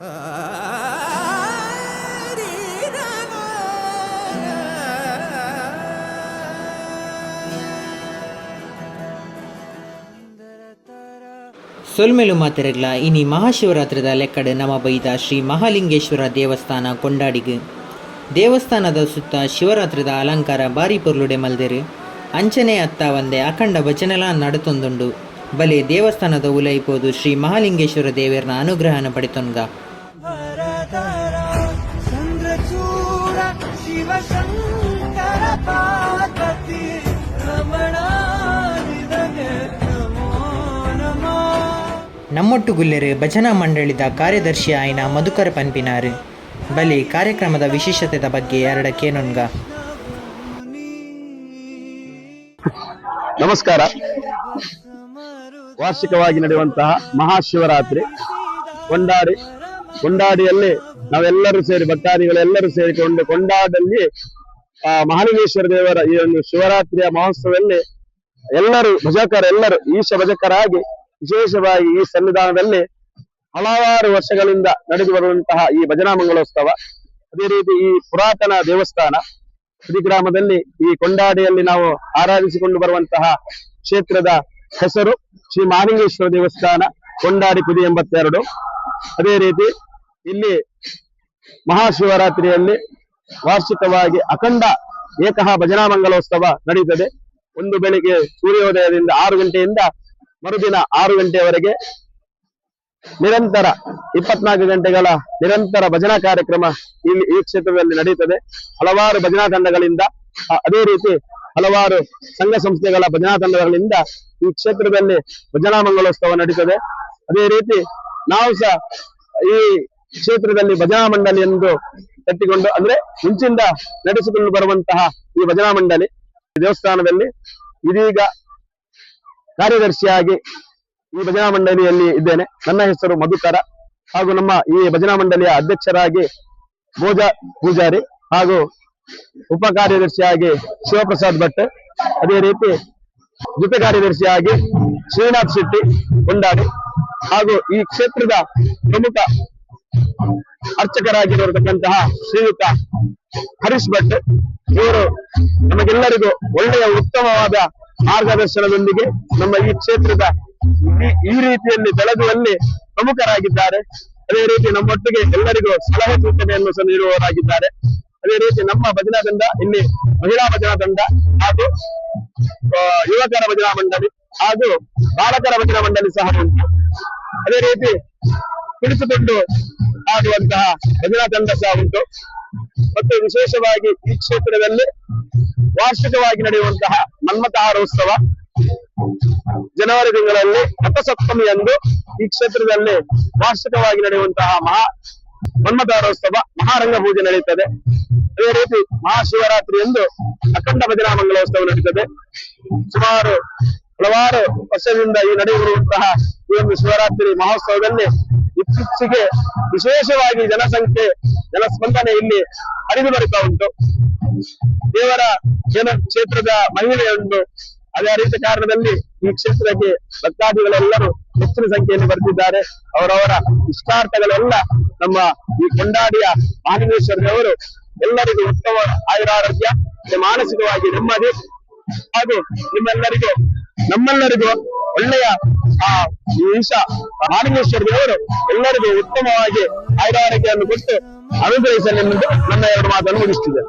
ಸೊಲ್ಮೆಲು ಮಾತೆರೆಗ್ಲ ಇನಿ ಮಹಾಶಿವರಾತ್ರಿದ ಲೆಕ್ಕಡೆ ನಮ ಬೈದ ಶ್ರೀ ಮಹಾಲಿಂಗೇಶ್ವರ ದೇವಸ್ಥಾನ ಕೊಂಡಾಡಿಗು. ದೇವಸ್ಥಾನದ ಸುತ್ತ ಶಿವರಾತ್ರಿದ ಅಲಂಕಾರ ಬಾರಿ ಪೊರ್ಲುಡೆ ಮಲ್ದೆರು. ಅಂಚನೆ ಅತ್ತ ಒಂದೆ ಅಖಂಡ ಭಜನೆಲ ನಡತೊಂದುಂಡು. ಬಲೆ ದೇವಸ್ಥಾನದ ಉಲೈಪೋದು ಶ್ರೀ ಮಹಾಲಿಂಗೇಶ್ವರ ದೇವರನ ಅನುಗ್ರಹನ ಪಡಿತೊನ್ಗ. ನಮ್ಮೊಟ್ಟು ಗುಲ್ಲೆರು ಭಜನಾ ಮಂಡಳಿದ ಕಾರ್ಯದರ್ಶಿ ಆಯ್ನ ಮಧುಕರ ಪನ್ಪಿನಾರು. ಬಲಿ ಕಾರ್ಯಕ್ರಮದ ವಿಶೇಷತೆದ ಬಗ್ಗೆ ಎರಡಕ್ಕೇನೊನ್ಗ. ನಮಸ್ಕಾರ. ವಾರ್ಷಿಕವಾಗಿ ನಡೆಯುವಂತಹ ಮಹಾಶಿವರಾತ್ರಿ ಕೊಂಡಾಡಿಯಲ್ಲಿ ನಾವೆಲ್ಲರೂ ಸೇರಿ ಭಕ್ತಾದಿಗಳೆಲ್ಲರೂ ಸೇರಿಕೊಂಡು ಕೊಂಡಾಡಲ್ಲಿ ಮಹಾಲಿಂಗೇಶ್ವರ ದೇವರ ಈ ಒಂದು ಶಿವರಾತ್ರಿಯ ಮಹೋತ್ಸವದಲ್ಲಿ ಎಲ್ಲರೂ ಎಲ್ಲರೂ ಈಶ ಭಜಕರಾಗಿ ವಿಶೇಷವಾಗಿ ಈ ಸನ್ನಿಧಾನದಲ್ಲಿ ಹಲವಾರು ವರ್ಷಗಳಿಂದ ನಡೆದು ಬರುವಂತಹ ಈ ಭಜನಾ ಮಂಗಳೋತ್ಸವ, ಅದೇ ರೀತಿ ಈ ಪುರಾತನ ದೇವಸ್ಥಾನ ಗ್ರಾಮದಲ್ಲಿ ಈ ಕೊಂಡಾಡಿಯಲ್ಲಿ ನಾವು ಆರಾಧಿಸಿಕೊಂಡು ಬರುವಂತಹ ಕ್ಷೇತ್ರದ ಹೆಸರು ಶ್ರೀ ಮಹಾಲಿಂಗೇಶ್ವರ ದೇವಸ್ಥಾನ ಕೊಂಡಾಡಿ ಪುದಿ 82. ಅದೇ ರೀತಿ ಇಲ್ಲಿ ಮಹಾಶಿವರಾತ್ರಿಯಲ್ಲಿ ವಾರ್ಷಿಕವಾಗಿ ಅಖಂಡ ಏಕಃ ಭಜನಾ ಮಂಗಳೋತ್ಸವ ನಡೆಯುತ್ತದೆ. ಒಂದು ಬೆಳಿಗ್ಗೆ ಸೂರ್ಯೋದಯದಿಂದ 6 ಗಂಟೆಯಿಂದ ಮರುದಿನ 6 ಗಂಟೆಯವರೆಗೆ ನಿರಂತರ 24 ಗಂಟೆಗಳ ನಿರಂತರ ಭಜನಾ ಕಾರ್ಯಕ್ರಮ ಇಲ್ಲಿ ಈ ಕ್ಷೇತ್ರದಲ್ಲಿ ನಡೆಯುತ್ತದೆ. ಹಲವಾರು ಭಜನಾ ತಂಡಗಳಿಂದ, ಅದೇ ರೀತಿ ಹಲವಾರು ಸಂಘ ಸಂಸ್ಥೆಗಳ ಭಜನಾ ತಂಡಗಳಿಂದ ಈ ಕ್ಷೇತ್ರದಲ್ಲಿ ಭಜನಾ ಮಂಗಳೋತ್ಸವ ನಡೀತದೆ. ಅದೇ ರೀತಿ ನಾವು ಸಹ ಈ ಕ್ಷೇತ್ರದಲ್ಲಿ ಭಜನಾ ಮಂಡಳಿ ಎಂದು ಕಟ್ಟಿಕೊಂಡು, ಅಂದ್ರೆ ಮುಂಚಿಂದ ನಡೆಸಿಕೊಂಡು ಬರುವಂತಹ ಈ ಭಜನಾ ಮಂಡಳಿ ದೇವಸ್ಥಾನದಲ್ಲಿ ಇದೀಗ ಕಾರ್ಯದರ್ಶಿಯಾಗಿ ಈ ಭಜನಾ ಮಂಡಳಿಯಲ್ಲಿ ಇದ್ದೇನೆ. ನನ್ನ ಹೆಸರು ಮಧುಕರ ಹಾಗೂ ನಮ್ಮ ಈ ಭಜನಾ ಮಂಡಳಿಯ ಅಧ್ಯಕ್ಷರಾಗಿ ಭೋಜ ಪೂಜಾರಿ ಹಾಗೂ ಉಪ ಕಾರ್ಯದರ್ಶಿಯಾಗಿ ಶಿವಪ್ರಸಾದ್ ಭಟ್, ಅದೇ ರೀತಿ ಜೊತೆ ಕಾರ್ಯದರ್ಶಿಯಾಗಿ ಶ್ರೀನಾಥ್ ಶೆಟ್ಟಿ ಕೊಂಡಾಡಿ ಹಾಗೂ ಈ ಕ್ಷೇತ್ರದ ಪ್ರಮುಖ ಅರ್ಚಕರಾಗಿರತಕ್ಕಂತಹ ಶ್ರೀಯುತ ಹರೀಶ್ ಭಟ್ ಇವರು ನಮಗೆಲ್ಲರಿಗೂ ಒಳ್ಳೆಯ ಉತ್ತಮವಾದ ಮಾರ್ಗದರ್ಶನದೊಂದಿಗೆ ನಮ್ಮ ಈ ಕ್ಷೇತ್ರದ ಈ ರೀತಿಯಲ್ಲಿ ಬೆಳಗುವಲ್ಲಿ ಪ್ರಮುಖರಾಗಿದ್ದಾರೆ. ಅದೇ ರೀತಿ ನಮ್ಮೊಟ್ಟಿಗೆ ಎಲ್ಲರಿಗೂ ಸಲಹೆ ಸೂಚನೆಯನ್ನು ಸಹ ನೀಡುವವರಾಗಿದ್ದಾರೆ. ಅದೇ ರೀತಿ ನಮ್ಮ ಭಜನಾ ತಂಡ ಇಲ್ಲಿ ಮಹಿಳಾ ಭಜನಾ ತಂಡ ಹಾಗೂ ಯುವಕರ ಭಜನಾ ಮಂಡಳಿ ಹಾಗೂ ಬಾಲಕರ ಭಜನಾ ಮಂಡಳಿ ಸಹ ಉಂಟು. ಅದೇ ರೀತಿ ಕುಳಿತುಕೊಂಡು ಆಡುವಂತಹ ಭಜನಾ ತಂಡ ಸಹ ಉಂಟು. ಮತ್ತು ವಿಶೇಷವಾಗಿ ಈ ಕ್ಷೇತ್ರದಲ್ಲಿ ವಾರ್ಷಿಕವಾಗಿ ನಡೆಯುವಂತಹ ಮನ್ಮಥಾರೋತ್ಸವ ಜನವರಿ ತಿಂಗಳಲ್ಲಿ ರಥಸಪ್ತಮಿಯಂದು ಈ ಕ್ಷೇತ್ರದಲ್ಲಿ ವಾರ್ಷಿಕವಾಗಿ ನಡೆಯುವಂತಹ ಮನ್ಮಥಾರೋತ್ಸವ ಮಹಾರಂಗ ಪೂಜೆ ನಡೆಯುತ್ತದೆ. ಅದೇ ರೀತಿ ಮಹಾಶಿವರಾತ್ರಿ ಎಂದು ಅಖಂಡ ಭಜನಾ ಮಂಗಳೋತ್ಸವ ನಡೀತದೆ. ಸುಮಾರು ಹಲವಾರು ವರ್ಷದಿಂದ ಈ ನಡೆಯುತ್ತಿರುವಂತಹ ಈ ಒಂದು ಶಿವರಾತ್ರಿ ಮಹೋತ್ಸವದಲ್ಲಿ ಇತ್ತೀಚೆಗೆ ವಿಶೇಷವಾಗಿ ಜನಸ್ಪಂದನೆ ಇಲ್ಲಿ ಹರಿದು ಬರುತ್ತಾ ಉಂಟು. ದೇವರ ಕ್ಷೇತ್ರದ ಮಹಿಳೆಯೊಂದು ಅದೇ ರೀತಿ ಕಾರಣದಲ್ಲಿ ಈ ಕ್ಷೇತ್ರಕ್ಕೆ ಭಕ್ತಾದಿಗಳೆಲ್ಲರೂ ಹೆಚ್ಚಿನ ಸಂಖ್ಯೆಯಲ್ಲಿ ಬರುತ್ತಿದ್ದಾರೆ. ಅವರವರ ಇಷ್ಟಾರ್ಥಗಳೆಲ್ಲ ನಮ್ಮ ಈ ಕೊಂಡಾಡಿಯ ಮಹಾಲಿಂಗೇಶ್ವರದವರು ಎಲ್ಲರಿಗೂ ಉತ್ತಮ ಆಯುರಾರೋಗ್ಯ, ಮಾನಸಿಕವಾಗಿ ನೆಮ್ಮದಿ ಹಾಗೂ ನಮ್ಮೆಲ್ಲರಿಗೂ ಒಳ್ಳೆಯ ಈಶ ಮಹಾಲಿಂಗೇಶ್ವರ ದೇವರು ಎಲ್ಲರಿಗೂ ಉತ್ತಮವಾಗಿ ಆಯುರಾರೋಗ್ಯವನ್ನು ಕೊಟ್ಟು ಅನುಗ್ರಹಿಸಲೆಂದು ನನ್ನ 2 ಮಾತನ್ನು ಮುಗಿಸುತ್ತಿದೆ.